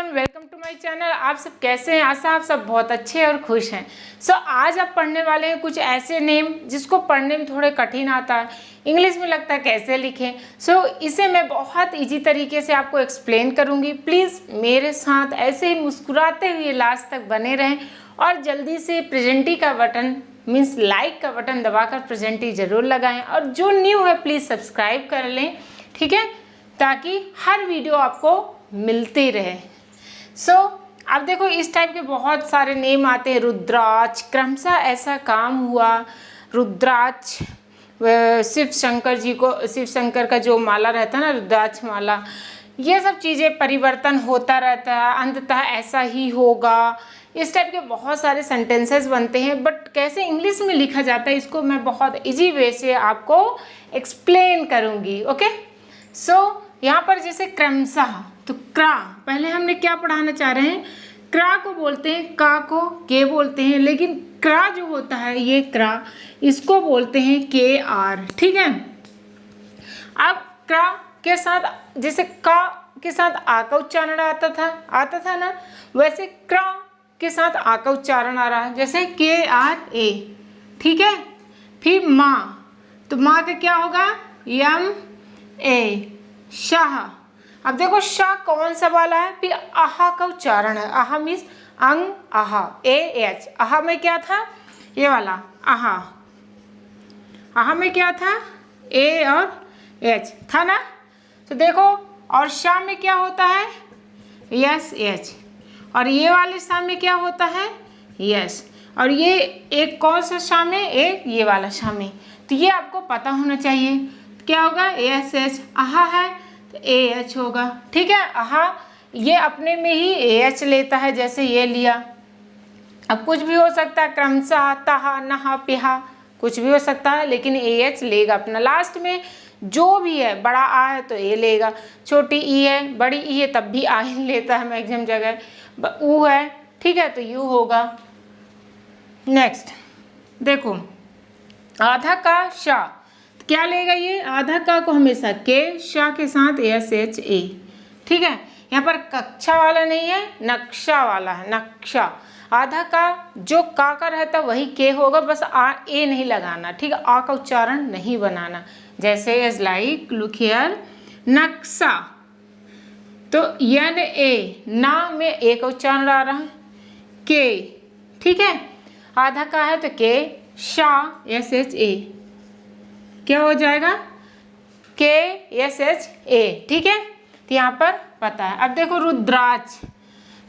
Everyone, welcome to my channel. आप सब कैसे हैं? आशा आप सब बहुत अच्छे और खुश हैं। आज आप पढ़ने वाले हैं कुछ ऐसे नेम जिसको पढ़ने में थोड़े कठिन आता है, इंग्लिश में लगता है कैसे लिखें। इसे मैं बहुत इजी तरीके से आपको एक्सप्लेन करूंगी। प्लीज़ मेरे साथ ऐसे ही मुस्कुराते हुए लास्ट तक बने रहें और जल्दी से प्रेजेंटी का बटन मीन्स लाइक का बटन दबाकर प्रेजेंटी ज़रूर लगाएं और जो न्यू है प्लीज़ सब्सक्राइब कर लें, ठीक है, ताकि हर वीडियो आपको मिलती रहे। अब देखो इस टाइप के बहुत सारे नेम आते हैं। रुद्राक्ष, क्रमशः ऐसा काम हुआ। रुद्राक्ष शिव शंकर का जो माला रहता है ना, रुद्राक्ष माला, ये सब चीज़ें परिवर्तन होता रहता है, अंततः ऐसा ही होगा। इस टाइप के बहुत सारे सेंटेंसेस बनते हैं, बट कैसे इंग्लिश में लिखा जाता है इसको मैं बहुत इजी वे से आपको एक्सप्लेन करूँगी। ओके, यहाँ पर जैसे क्रमशः, तो क्रा पहले हमने क्या पढ़ाना चाह रहे हैं, क्रा को बोलते हैं, का को के बोलते हैं, लेकिन क्रा जो होता है ये क्रा, इसको बोलते हैं के आर, ठीक है। अब क्रा के साथ जैसे का के साथ आ का उच्चारण आता था ना, वैसे क्रा के साथ आ का उच्चारण आ रहा है, जैसे के आर ए, ठीक है। फिर माँ, तो माँ का क्या होगा, यम ए, शाह। अब देखो शाह कौन सा वाला है, फिर आहा का उच्चारण है। आहा मीन्स अंग, आहा ए एच, आहा में क्या था, ये वाला आहा, आहा में क्या था, ए और एच था ना। तो देखो, और शाह में क्या होता है, यस एच, और ये वाले शाह में क्या होता है, यस, और ये एक कौन सा शाह में, एक ये वाला शाह में। तो ये आपको पता होना चाहिए। क्या होगा, एस एच, आहा है तो ए एच होगा, ठीक है। आहा ये अपने में ही ए एच लेता है, जैसे ये लिया। अब कुछ भी हो सकता है, क्रमशः, तहा, नहा, पिहा, कुछ भी हो सकता है, लेकिन ए एच लेगा अपना। लास्ट में जो भी है, बड़ा आ है तो ए लेगा, छोटी ई है, बड़ी ई है तब भी आ ही लेता है मैक्सिमम जगह। ऊ है, ठीक है, तो यू होगा। नेक्स्ट देखो, आधा का शा, क्या लेगा ये, आधा का को हमेशा के, शा के साथ एस एच ए, ठीक है। यहाँ पर कक्षा वाला नहीं है, नक्शा वाला है, नक्शा। आधा का जो का रहता वही के होगा, बस आ ए नहीं लगाना, ठीक है, आ का उच्चारण नहीं बनाना। जैसे एज लाइक लुक हियर, नक्शा, तो यन ए, ना में ए का उच्चारण आ रहा है, के, ठीक है। आधा का है तो के, शा एस एच ए, क्या हो जाएगा, के एस एच ए, ठीक है। तो यहाँ पर पता है। अब देखो रुद्राक्ष,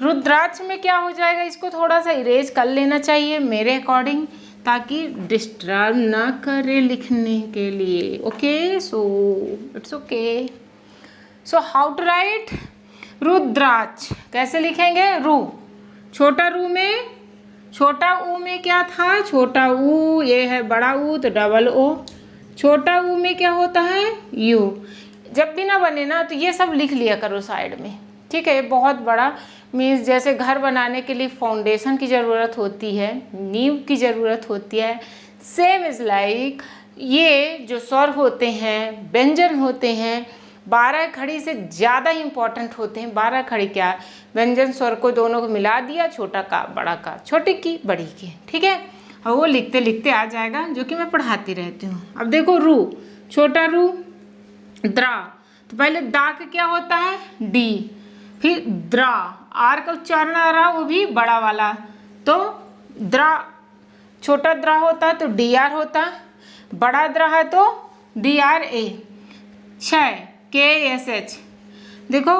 रुद्राक्ष में क्या हो जाएगा, इसको थोड़ा सा इरेज कर लेना चाहिए मेरे अकॉर्डिंग, ताकि डिस्टर्ब ना करे लिखने के लिए। Okay, so it's okay. So how to write rudraksha, कैसे लिखेंगे, रू, छोटा रू में, छोटा ऊ में क्या था, छोटा ऊ, ये है बड़ा ऊ तो डबल ओ, छोटा ऊ में क्या होता है, यू। जब भी ना बने ना तो ये सब लिख लिया करो साइड में, ठीक है। ये बहुत बड़ा मीन्स जैसे घर बनाने के लिए फाउंडेशन की ज़रूरत होती है, नींव की ज़रूरत होती है, सेम इज़ लाइक ये जो स्वर होते हैं, व्यंजन होते हैं, 12 खड़ी से ज़्यादा ही इम्पॉर्टेंट होते हैं। 12 खड़ी क्या, व्यंजन स्वर को दोनों को मिला दिया, छोटा का बड़ा का, छोटी की बड़ी की, ठीक है। और वो लिखते लिखते आ जाएगा, जो कि मैं पढ़ाती रहती हूँ। अब देखो रू, छोटा रू, द्रा, तो पहले दा का क्या होता है, डी, फिर द्रा, आर का उच्चारण आ रहा, वो भी बड़ा वाला, तो द्रा, छोटा द्रा होता है तो डी आर होता, बड़ा द्रा है तो डी आर ए। छः, के एस एच, देखो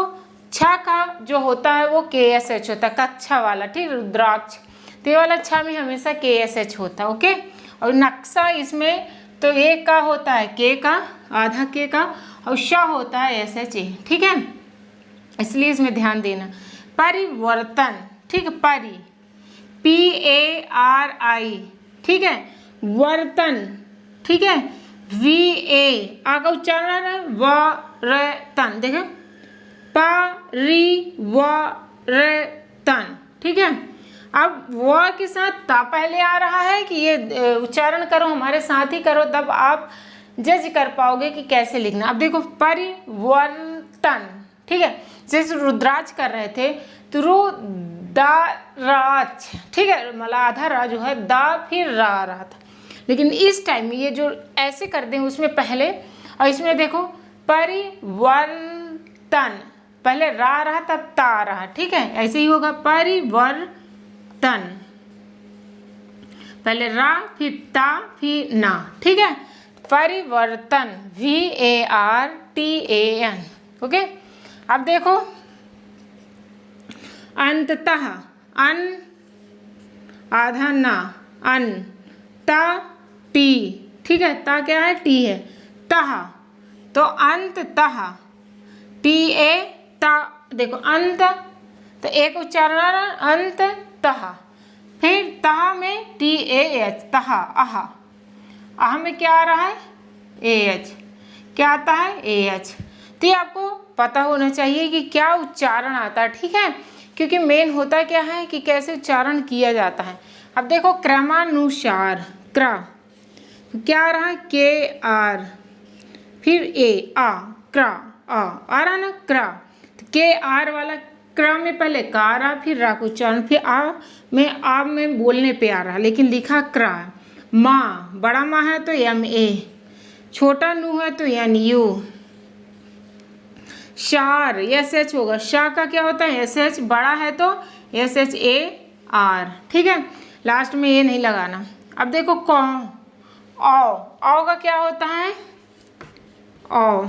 छा का जो होता है वो के एस एच होता है, कक्षा वाला, ठीक, रुद्राक्ष, तो ये वाला छा में हमेशा के एस एच होता है, ओके। और नक्शा, इसमें तो एक का होता है के का, आधा के का, और शा होता है एस एच ए, ठीक है, इसलिए इसमें ध्यान देना। परिवर्तन, ठीक है, परी, पी ए आर आई, ठीक है, वर्तन, ठीक है, वी ए, आ का उच्चारण है, व र तन, देखो परिवर्तन, ठीक है। अब व के साथ ता पहले आ रहा है कि ये उच्चारण करो, हमारे साथ ही करो, तब आप जज कर पाओगे कि कैसे लिखना। अब देखो परिवर्तन, ठीक है, जैसे रुद्राज कर रहे थे तो रुदाराज, ठीक है, मतलब आधा रा जो है दा फिर रा रहा था, लेकिन इस टाइम में ये जो ऐसे कर दें उसमें पहले, और इसमें देखो परिवर्तन, पहले रा रहा तब ता रहा, ठीक है, ऐसे ही होगा परिवर्तन, पहले रा फिर ता फिर ना, ठीक है, परिवर्तन VARTAN, ओके। अब देखो अंततः, अन आधा ना, अन ता टी, ठीक है, ता क्या है, टी है, तह, तो अंततः TA ता, देखो अंत, तो एक उच्चारण अंत तह, फिर तह में TAH, तह, आह में क्या आ रहा है AH, क्या आता है AH। तो ये आपको पता होना चाहिए कि क्या उच्चारण आता है, ठीक है, क्योंकि मेन होता क्या है कि कैसे उच्चारण किया जाता है। अब देखो क्रमानुसार, क्र, तो क्या आ रहा है KR, फिर A, आ, क्रा, आ रहा ना क्रा, तो KR वाला क्रा में पहले का रहा, फिर रा को उच्चारण, फिर आ में बोलने पे आ रहा, लेकिन लिखा क्रा। माँ, बड़ा माँ है तो MA, छोटा नू है तो NU। शार SH होगा, शाह का क्या होता है SH, बड़ा है तो SHAR, ठीक है, लास्ट में ये नहीं लगाना। अब देखो कौ, औ का क्या होता है औ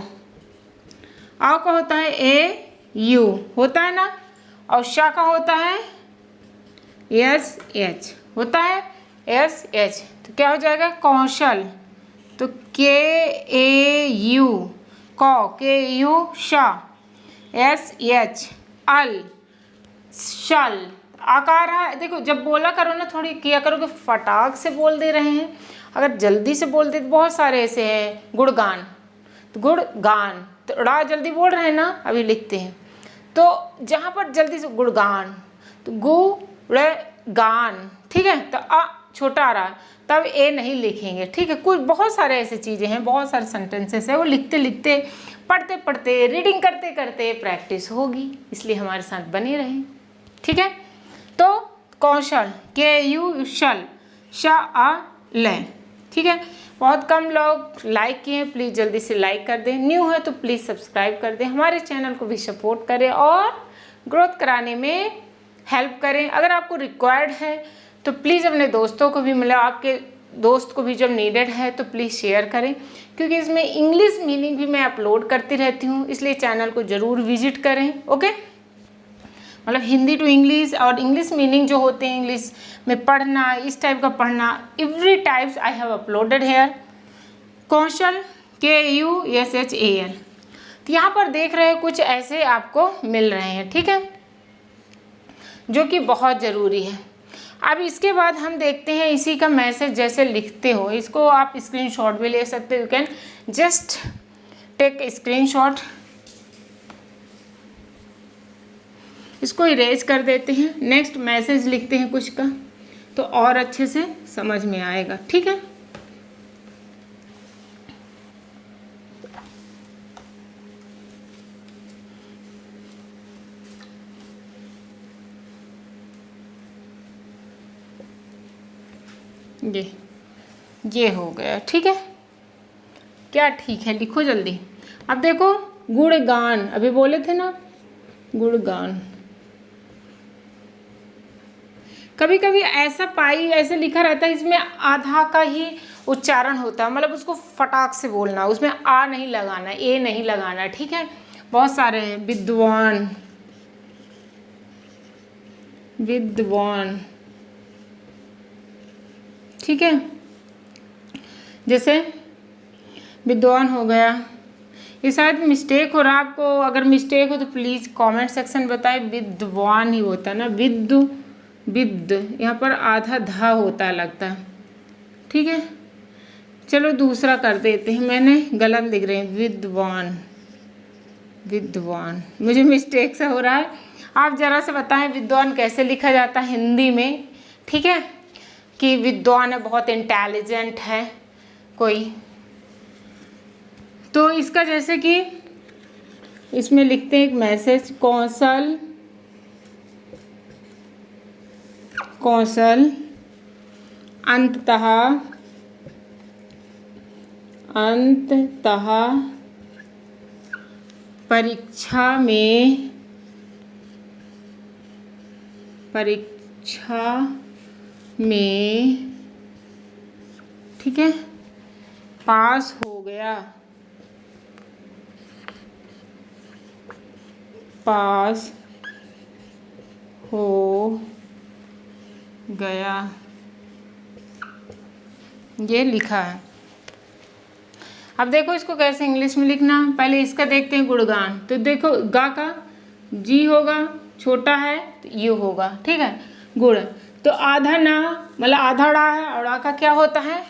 का होता है AU, होता है ना, और शा का होता है SH, होता है SH, तो क्या हो जाएगा कौशल, तो KAU, KU, शा, SH, अल, शल, आकार है। देखो जब बोला करो ना, थोड़ी किया करो कि फटाक से बोल दे रहे हैं, अगर जल्दी से बोल दे तो बहुत सारे ऐसे हैं, गुणगान, तो गुणगान, तो ड़ा जल्दी बोल रहे हैं ना, अभी लिखते हैं, तो जहाँ पर जल्दी से गुणगान, तो गुणगान, ठीक है, तो अ छोटा आ रहा है तब ए नहीं लिखेंगे, ठीक है। कुछ बहुत सारे ऐसे चीज़ें हैं, बहुत सारे सेंटेंसेस है, वो लिखते लिखते, पढ़ते पढ़ते, रीडिंग करते करते प्रैक्टिस होगी, इसलिए हमारे साथ बने रहें, ठीक है। तो कौशल, KU शल, शा आ ले, ठीक है। बहुत कम लोग लाइक किए हैं, प्लीज़ जल्दी से लाइक कर दें, न्यू है तो प्लीज़ सब्सक्राइब कर दें, हमारे चैनल को भी सपोर्ट करें और ग्रोथ कराने में हेल्प करें। अगर आपको रिक्वायर्ड है तो प्लीज़ अपने दोस्तों को भी, मतलब आपके दोस्त को भी जब नीडेड है तो प्लीज़ शेयर करें, क्योंकि इसमें इंग्लिश मीनिंग भी मैं अपलोड करती रहती हूँ, इसलिए चैनल को ज़रूर विजिट करें, ओके। मतलब हिंदी टू इंग्लिश और इंग्लिश मीनिंग जो होते हैं, इंग्लिश में पढ़ना, इस टाइप का पढ़ना, every types I have uploaded here. Kaushal KUSHAL, तो यहाँ पर देख रहे हैं कुछ ऐसे आपको मिल रहे हैं, ठीक है, जो कि बहुत ज़रूरी है। अब इसके बाद हम देखते हैं इसी का मैसेज जैसे लिखते हो, इसको आप स्क्रीनशॉट भी ले सकते हो, you can just take screenshot. इसको इरेज कर देते हैं, नेक्स्ट मैसेज लिखते हैं कुछ का, तो और अच्छे से समझ में आएगा, ठीक है। ये हो गया, ठीक है, क्या ठीक है, लिखो जल्दी। अब देखो गुणगान, अभी बोले थे ना गुणगान, कभी कभी ऐसा पाई ऐसे लिखा रहता है, इसमें आधा का ही उच्चारण होता है, मतलब उसको फटाक से बोलना, उसमें आ नहीं लगाना, ए नहीं लगाना, ठीक है। बहुत सारे हैं, विद्वान, विद्वान, ठीक है, जैसे विद्वान हो गया। ये शायद मिस्टेक हो रहा है आपको, अगर मिस्टेक हो तो प्लीज़ कमेंट सेक्शन बताएं, विद्वान ही होता है ना, विद्ध, यहाँ पर आधा धा होता है लगता है, ठीक है। चलो दूसरा कर देते हैं, मैंने गलत लिख रहे हैं, विद्वान, मुझे मिस्टेक से हो रहा है, आप ज़रा से बताएं विद्वान कैसे लिखा जाता है हिंदी में, ठीक है, कि विद्वान है, बहुत इंटेलिजेंट है कोई, तो इसका जैसे कि इसमें लिखते हैं एक मैसेज, कौशल अंततः परीक्षा में ठीक है पास हो गया, ये लिखा है। अब देखो इसको कैसे इंग्लिश में लिखना। पहले इसका देखते हैं गुणगान। तो देखो गा का जी होगा, छोटा है तो यू होगा, ठीक है। गुण तो आधा ना मतलब आधा ड़ा है और ड़ा का क्या होता है,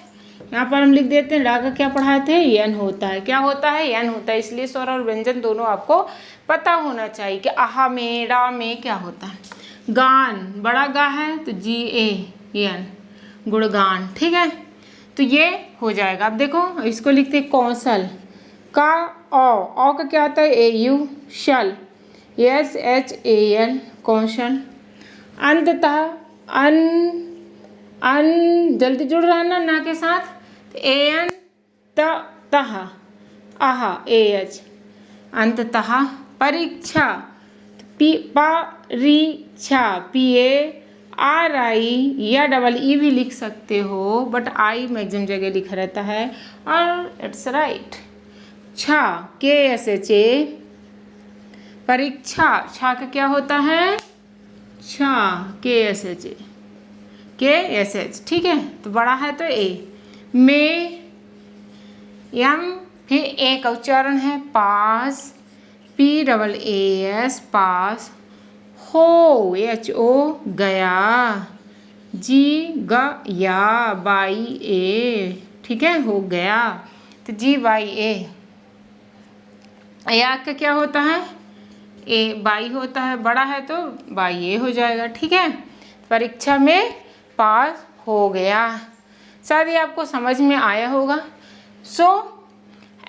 यहाँ पर हम लिख देते हैं ड़ा का क्या पढ़ाए थे, यन होता है। क्या होता है, यन होता है। इसलिए स्वर और व्यंजन दोनों आपको पता होना चाहिए कि आहा में ड़ा में क्या होता है। गान बड़ा गा है तो GAN गुणगान, ठीक है। तो ये हो जाएगा। अब देखो इसको लिखते हैं कौशल का औ का क्या होता है AU शल SHAL कौशल। अंततः अन जल्दी जुड़ रहा है ना के साथ, AN तह आहा AH अंततः परीक्षा परीक्षा PARI या EE भी लिख सकते हो बट आई मैक्सिमम जगह लिखा रहता है और इट्स राइट। छा KSHA परीक्षा, छा का क्या होता है छा KSHA KSH, ठीक है। तो बड़ा है तो A में यम फिर A का उच्चारण है पास PAAS पास हो HO गया गया बाई A, ठीक है हो गया तो GYA। या का क्या होता है A बाई होता है, बड़ा है तो बाई A हो जाएगा, ठीक है। परीक्षा में पास हो गया। शायद ये आपको समझ में आया होगा।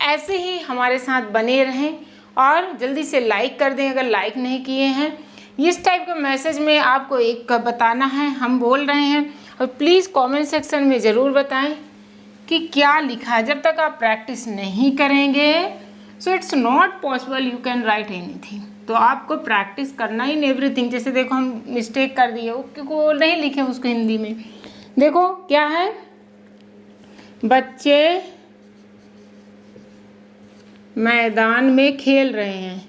ऐसे ही हमारे साथ बने रहें और जल्दी से लाइक कर दें अगर लाइक नहीं किए हैं। इस टाइप का मैसेज में आपको एक बताना है, हम बोल रहे हैं। और प्लीज़ कमेंट सेक्शन में ज़रूर बताएं कि क्या लिखा है। जब तक आप प्रैक्टिस नहीं करेंगे so it's not possible you can write anything. तो आपको प्रैक्टिस करना इन एवरीथिंग। जैसे देखो हम मिस्टेक कर दिए वो नहीं लिखे उसको हिंदी में। देखो क्या है, बच्चे मैदान में खेल रहे हैं,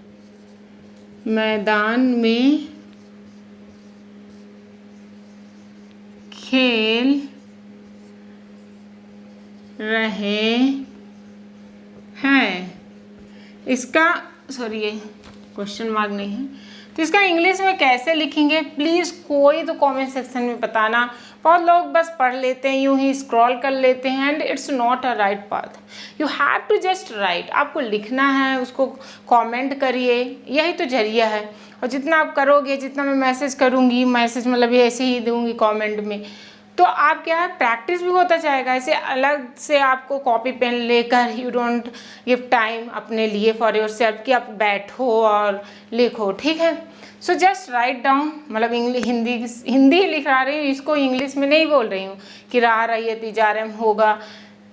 मैदान में खेल रहे हैं। इसका सॉरी ये क्वेश्चन मार्क नहीं है, तो इसका इंग्लिश में कैसे लिखेंगे प्लीज़ कोई तो कमेंट सेक्शन में बताना। बहुत लोग बस पढ़ लेते हैं, यूं ही स्क्रॉल कर लेते हैं and it's not a right path. You have to just write. आपको लिखना है, उसको कमेंट करिए, यही तो जरिया है। और जितना आप करोगे, जितना मैं मैसेज करूँगी, मैसेज मतलब ऐसे ही दूँगी कमेंट में, तो आप क्या है प्रैक्टिस भी होता जाएगा। ऐसे अलग से आपको कॉपी पेन लेकर यू डोंट गिव टाइम अपने लिए फॉर योर सेल्फ कि आप बैठो और लिखो, ठीक है। So just write down. मतलब इंग्लिश हिंदी लिखा रही हूँ, इसको इंग्लिश में नहीं बोल रही हूँ कि रहा रही जा रहे होगा।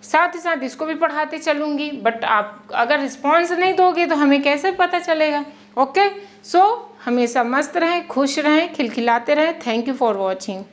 साथ ही साथ इसको भी पढ़ाते चलूँगी, बट आप अगर रिस्पॉन्स नहीं दोगे तो हमें कैसे पता चलेगा। ओके, सो हमेशा मस्त रहें, खुश रहें, खिलखिलाते रहें। Thank you for watching.